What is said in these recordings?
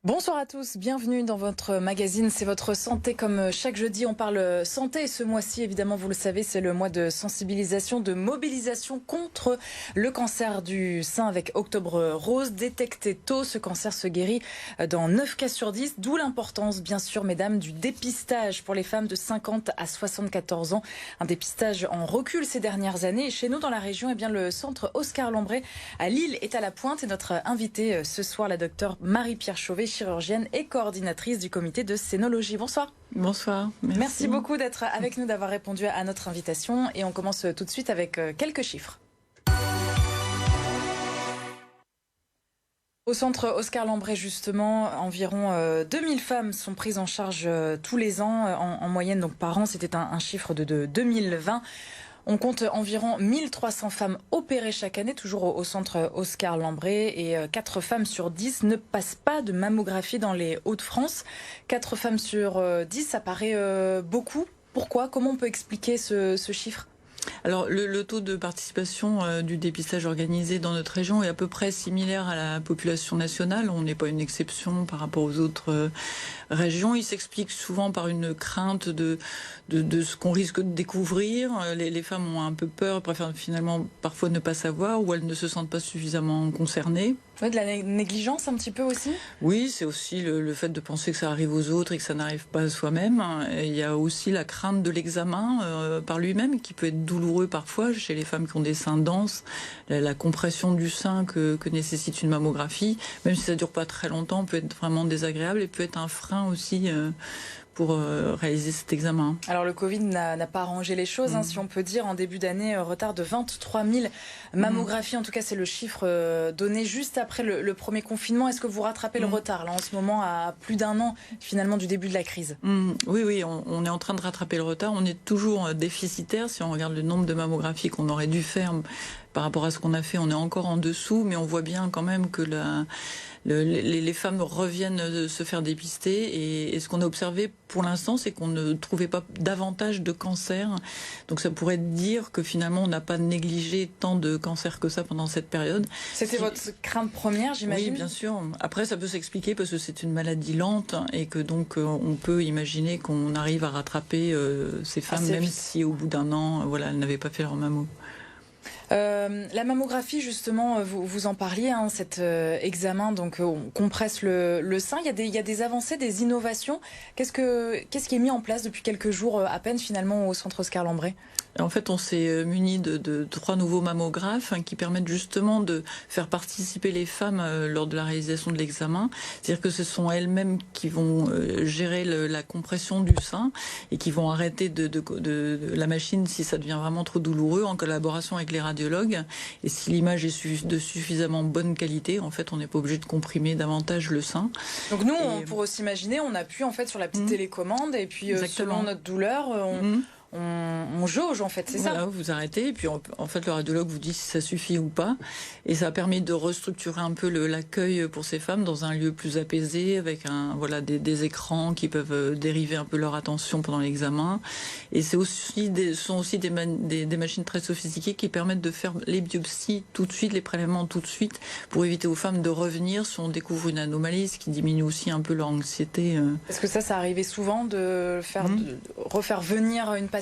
Bonsoir à tous, bienvenue dans votre magazine, c'est votre santé. Comme chaque jeudi, on parle santé et ce mois-ci, évidemment, vous le savez, c'est le mois de sensibilisation, de mobilisation contre le cancer du sein avec Octobre Rose. Détecté tôt, ce cancer se guérit dans 9 cas sur 10, d'où l'importance, bien sûr, mesdames, du dépistage pour les femmes de 50 à 74 ans. Un dépistage en recul ces dernières années. Et chez nous, dans la région, eh bien, le centre Oscar Lambret à Lille est à la pointe. Et notre invitée ce soir, la docteure Marie-Pierre Chauvet, chirurgienne et coordinatrice du comité de scénologie. Bonsoir. Bonsoir. Merci beaucoup d'être avec nous, d'avoir répondu à notre invitation. Et on commence tout de suite avec quelques chiffres. Au centre Oscar Lambret, justement, environ 2000 femmes sont prises en charge tous les ans, en moyenne donc par an. C'était un chiffre de 2020. On compte environ 1300 femmes opérées chaque année, toujours au centre Oscar Lambret. Et 4 femmes sur 10 ne passent pas de mammographie dans les Hauts-de-France. 4 femmes sur 10, ça paraît beaucoup. Pourquoi? Comment on peut expliquer ce chiffre? Alors, le taux de participation du dépistage organisé dans notre région est à peu près similaire à la population nationale. On n'est pas une exception par rapport aux autres régions. Il s'explique souvent par une crainte de ce qu'on risque de découvrir. Les femmes ont un peu peur, préfèrent finalement parfois ne pas savoir, ou elles ne se sentent pas suffisamment concernées. Ouais, de la négligence un petit peu aussi? Oui, c'est aussi le fait de penser que ça arrive aux autres et que ça n'arrive pas à soi-même. Et il y a aussi la crainte de l'examen par lui-même qui peut être douloureux parfois chez les femmes qui ont des seins denses. La compression du sein que nécessite une mammographie, même si ça dure pas très longtemps, peut être vraiment désagréable et peut être un frein aussi pour réaliser cet examen. Alors le Covid n'a pas arrangé les choses, si on peut dire. En début d'année, retard de 23 000 mammographies. En tout cas, c'est le chiffre donné juste après le premier confinement. Est-ce que vous rattrapez le retard là en ce moment, à plus d'un an finalement du début de la crise? Oui, on est en train de rattraper le retard. On est toujours déficitaire. Si on regarde le nombre de mammographies qu'on aurait dû faire par rapport à ce qu'on a fait, on est encore en dessous, mais on voit bien quand même que les femmes reviennent se faire dépister. Et ce qu'on a observé pour l'instant, c'est qu'on ne trouvait pas davantage de cancers. Donc ça pourrait dire que finalement, on n'a pas négligé tant de cancers que ça pendant cette période. C'était votre crainte première, j'imagine? Oui, bien sûr. Après, ça peut s'expliquer parce que c'est une maladie lente et que donc on peut imaginer qu'on arrive à rattraper ces femmes, même si au bout d'un an, voilà, elles n'avaient pas fait leur mammo. La mammographie, justement, vous en parliez, cet examen, donc on compresse le sein. Il y a des avancées, des innovations. Qu'est-ce qui est mis en place depuis quelques jours à peine finalement au centre Oscar Lambret? En fait, on s'est muni de 3 nouveaux mammographes qui permettent justement de faire participer les femmes lors de la réalisation de l'examen. C'est-à-dire que ce sont elles-mêmes qui vont gérer la compression du sein et qui vont arrêter de la machine si ça devient vraiment trop douloureux, en collaboration avec les radiologues. Et si l'image est de suffisamment bonne qualité, en fait, on n'est pas obligé de comprimer davantage le sein. Donc nous, on pourrait s'imaginer, on appuie en fait sur la petite télécommande et puis selon notre douleur, on jauge en fait, c'est ça? Vous arrêtez et puis en fait le radiologue vous dit si ça suffit ou pas, et ça a permis de restructurer un peu l'accueil pour ces femmes dans un lieu plus apaisé avec des écrans qui peuvent dériver un peu leur attention pendant l'examen. Et ce sont aussi des machines très sophistiquées qui permettent de faire les biopsies tout de suite, les prélèvements tout de suite, pour éviter aux femmes de revenir si on découvre une anomalie, ce qui diminue aussi un peu leur anxiété. Est-ce que ça arrivait souvent de refaire venir une patiente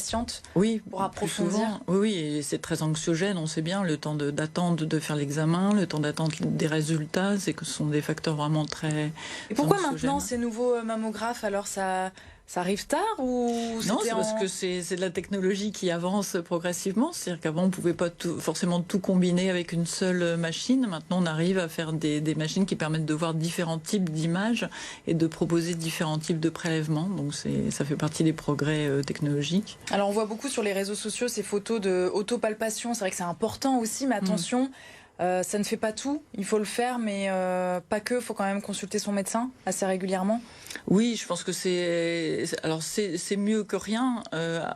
pour approfondir? Oui, et c'est très anxiogène, on sait bien, le temps d'attendre de faire l'examen, le temps d'attente des résultats, ce sont des facteurs vraiment très Et pourquoi anxiogènes. Maintenant ces nouveaux mammographes, alors ça arrive tard ou Non, c'est parce que c'est de la technologie qui avance progressivement. C'est-à-dire qu'avant, on ne pouvait pas forcément tout combiner avec une seule machine. Maintenant, on arrive à faire des machines qui permettent de voir différents types d'images et de proposer différents types de prélèvements. Donc ça fait partie des progrès technologiques. Alors on voit beaucoup sur les réseaux sociaux ces photos de autopalpation. C'est vrai que c'est important aussi, mais attention, ça ne fait pas tout. Il faut le faire, mais pas que. Il faut quand même consulter son médecin assez régulièrement. Oui, je pense que c'est mieux que rien.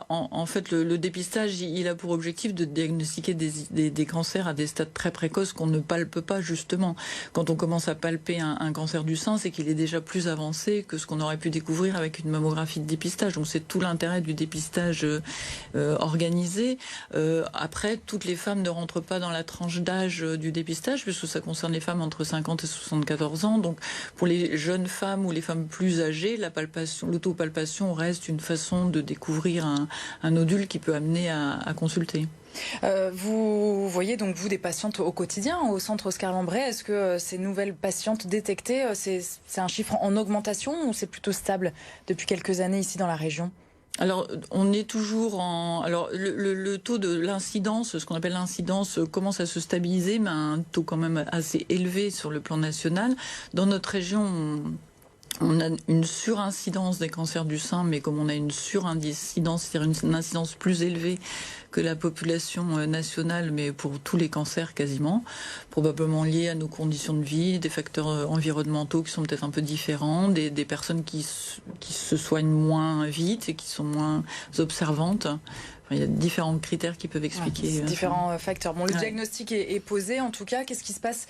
En fait, le dépistage, il a pour objectif de diagnostiquer des cancers à des stades très précoces qu'on ne palpe pas, justement. Quand on commence à palper un cancer du sein, c'est qu'il est déjà plus avancé que ce qu'on aurait pu découvrir avec une mammographie de dépistage. Donc c'est tout l'intérêt du dépistage organisé. Après, toutes les femmes ne rentrent pas dans la tranche d'âge du dépistage, puisque ça concerne les femmes entre 50 et 74 ans. Donc, pour les jeunes femmes ou les femmes plus âgées, l'autopalpation reste une façon de découvrir un nodule qui peut amener à consulter. Vous voyez donc, vous, des patientes au quotidien au centre Oscar Lambret. Est-ce que ces nouvelles patientes détectées, c'est un chiffre en augmentation ou c'est plutôt stable depuis quelques années ici dans la région ? Alors, on est toujours Alors, le taux de l'incidence, ce qu'on appelle l'incidence, commence à se stabiliser, mais à un taux quand même assez élevé sur le plan national. Dans notre région, on a une surincidence des cancers du sein, mais comme on a une surincidence, c'est-à-dire une incidence plus élevée que la population nationale, mais pour tous les cancers quasiment, probablement liés à nos conditions de vie, des facteurs environnementaux qui sont peut-être un peu différents, des personnes qui se soignent moins vite et qui sont moins observantes. Enfin, il y a différents critères qui peuvent expliquer. Différents facteurs. Bon, le diagnostic est posé, en tout cas. Qu'est-ce qui se passe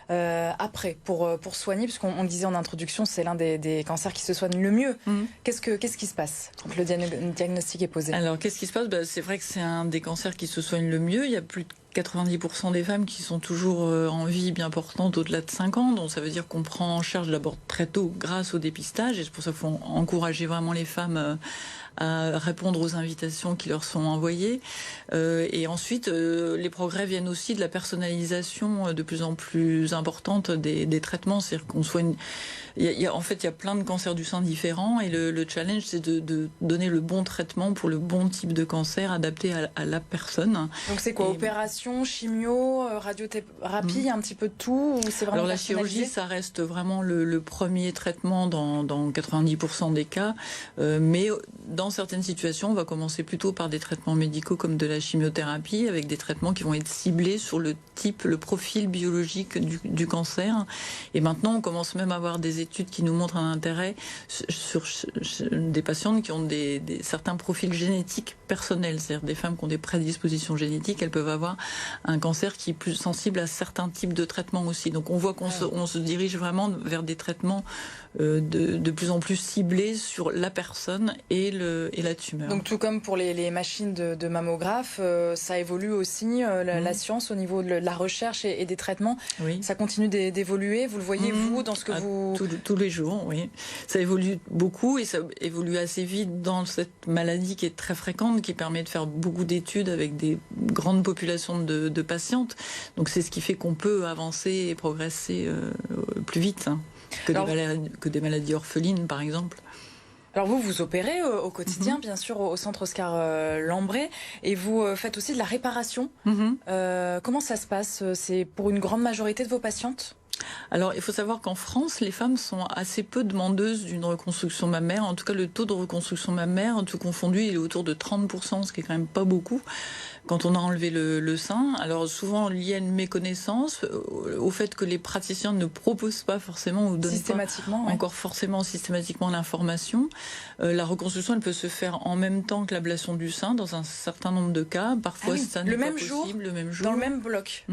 après pour soigner, puisqu'on disait en introduction, c'est l'un des cancers qui se soigne le mieux. Qu'est-ce qui se passe quand le diagnostic est posé? Alors, qu'est-ce qui se passe? C'est vrai que c'est un des cancers qui se soigne le mieux. Il y a plus de 90% des femmes qui sont toujours en vie bien portantes au-delà de 5 ans. Donc ça veut dire qu'on prend en charge d'abord très tôt grâce au dépistage. Et c'est pour ça qu'il faut encourager vraiment les femmes à répondre aux invitations qui leur sont envoyées. Et ensuite, les progrès viennent aussi de la personnalisation de plus en plus importante des traitements. C'est-à-dire qu'on soigne... En fait, il y a plein de cancers du sein différents et le challenge, c'est de donner le bon traitement pour le bon type de cancer adapté à la personne. Donc c'est quoi, opération, chimio, radiothérapie, un petit peu de tout, ou c'est vraiment Alors la chirurgie, ça reste vraiment le premier traitement dans 90% des cas, mais dans certaines situations, on va commencer plutôt par des traitements médicaux comme de la chimiothérapie, avec des traitements qui vont être ciblés sur le profil biologique du cancer. Et maintenant, on commence même à avoir des études qui nous montrent un intérêt sur des patientes qui ont certains profils génétiques personnels, c'est-à-dire des femmes qui ont des prédispositions génétiques, elles peuvent avoir un cancer qui est plus sensible à certains types de traitements aussi. Donc on voit qu'on se dirige vraiment vers des traitements de plus en plus ciblés sur la personne et la tumeur. Donc tout comme pour les machines de mammographe, ça évolue aussi, la science au niveau de la recherche et des traitements. Oui. Ça continue d'évoluer, vous le voyez vous dans ce que vous... Tous les jours, oui. Ça évolue beaucoup et ça évolue assez vite dans cette maladie qui est très fréquente, qui permet de faire beaucoup d'études avec des grandes populations de patientes. Donc c'est ce qui fait qu'on peut avancer et progresser plus vite que des maladies orphelines, par exemple. Alors vous opérez au quotidien, bien sûr, au centre Oscar Lambret, et vous faites aussi de la réparation. Comment ça se passe? C'est pour une grande majorité de vos patientes? Alors, il faut savoir qu'en France, les femmes sont assez peu demandeuses d'une reconstruction mammaire. En tout cas, le taux de reconstruction mammaire, tout confondu, il est autour de 30%, ce qui est quand même pas beaucoup quand on a enlevé le sein. Alors, souvent lié à une méconnaissance, au fait que les praticiens ne proposent pas forcément ou donnent pas encore forcément systématiquement l'information. La reconstruction, elle peut se faire en même temps que l'ablation du sein, dans un certain nombre de cas. Parfois, ça n'est pas possible le même jour. Dans le même bloc.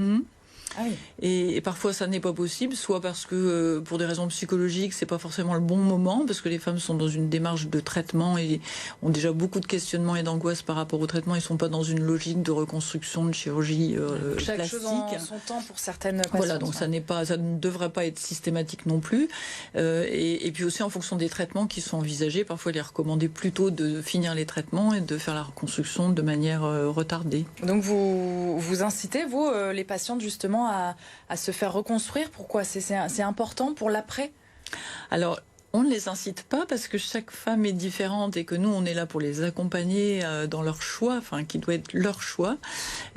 Ah oui. Et parfois ça n'est pas possible, soit parce que pour des raisons psychologiques c'est pas forcément le bon moment, parce que les femmes sont dans une démarche de traitement et ont déjà beaucoup de questionnements et d'angoisse par rapport au traitement. Ils sont pas dans une logique de reconstruction, de chirurgie Chaque plastique. chose en son temps pour certaines patientes. Voilà, donc ça ne devrait pas être systématique non plus. Et puis aussi en fonction des traitements qui sont envisagés, parfois il est recommandé plutôt de finir les traitements et de faire la reconstruction de manière retardée. Donc vous incitez, vous, les patientes justement à se faire reconstruire. Pourquoi c'est important pour l'après? Alors, on ne les incite pas parce que chaque femme est différente et que nous, on est là pour les accompagner dans leur choix, enfin, qui doit être leur choix.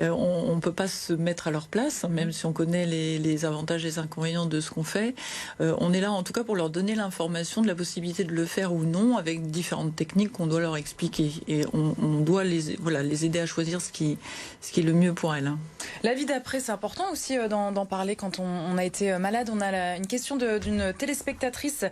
On ne peut pas se mettre à leur place, même si on connaît les avantages et les inconvénients de ce qu'on fait. On est là, en tout cas, pour leur donner l'information de la possibilité de le faire ou non avec différentes techniques qu'on doit leur expliquer. Et on doit les aider à choisir ce qui est le mieux pour elles. La vie d'après, c'est important aussi d'en parler quand on a été malade. On a une question d'une téléspectatrice,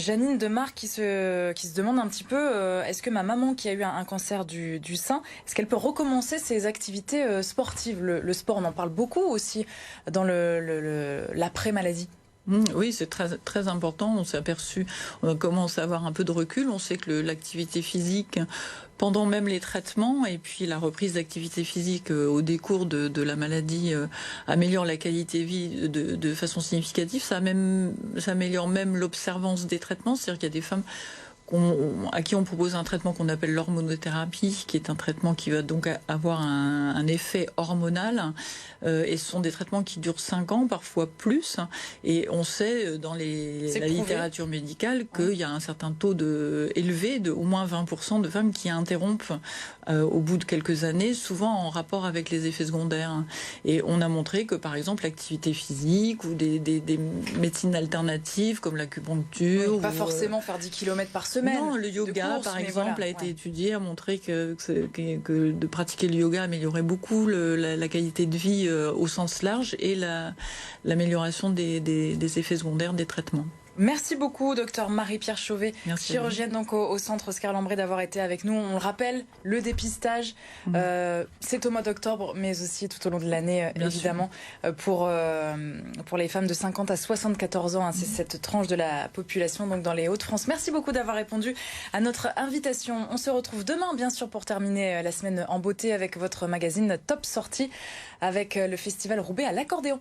Janine de Marc, qui se demande un petit peu, est-ce que ma maman qui a eu un cancer du sein, est-ce qu'elle peut recommencer ses activités sportives? Le sport, on en parle beaucoup aussi dans l'après-maladie. Oui, c'est très, très important. On s'est aperçu, on commence à avoir un peu de recul. On sait que l'activité physique, pendant même les traitements, et puis la reprise d'activité physique au décours de la maladie, améliore la qualité de vie de façon significative. Ça améliore même l'observance des traitements. C'est-à-dire qu'il y a des femmes à qui on propose un traitement qu'on appelle l'hormonothérapie, qui est un traitement qui va donc avoir un effet hormonal. Et ce sont des traitements qui durent 5 ans, parfois plus. Et on sait dans la littérature médicale qu'il y a un certain taux élevé de au moins 20% de femmes qui interrompent au bout de quelques années, souvent en rapport avec les effets secondaires. Et on a montré que, par exemple, l'activité physique ou des médecines alternatives comme l'acupuncture... Oui, pas forcément faire 10 km par semaine. Non, le yoga, par exemple, a été étudié, a montré que de pratiquer le yoga améliorait beaucoup la qualité de vie au sens large et l'amélioration des effets secondaires des traitements. Merci beaucoup, docteur Marie-Pierre Chauvet, chirurgienne donc au centre Oscar Lambré, d'avoir été avec nous. On le rappelle, le dépistage, c'est au mois d'octobre, mais aussi tout au long de l'année, évidemment, pour les femmes de 50 à 74 ans. C'est cette tranche de la population donc dans les Hauts-de-France. Merci beaucoup d'avoir répondu à notre invitation. On se retrouve demain, bien sûr, pour terminer la semaine en beauté avec votre magazine Top Sortie, avec le festival Roubaix à l'accordéon.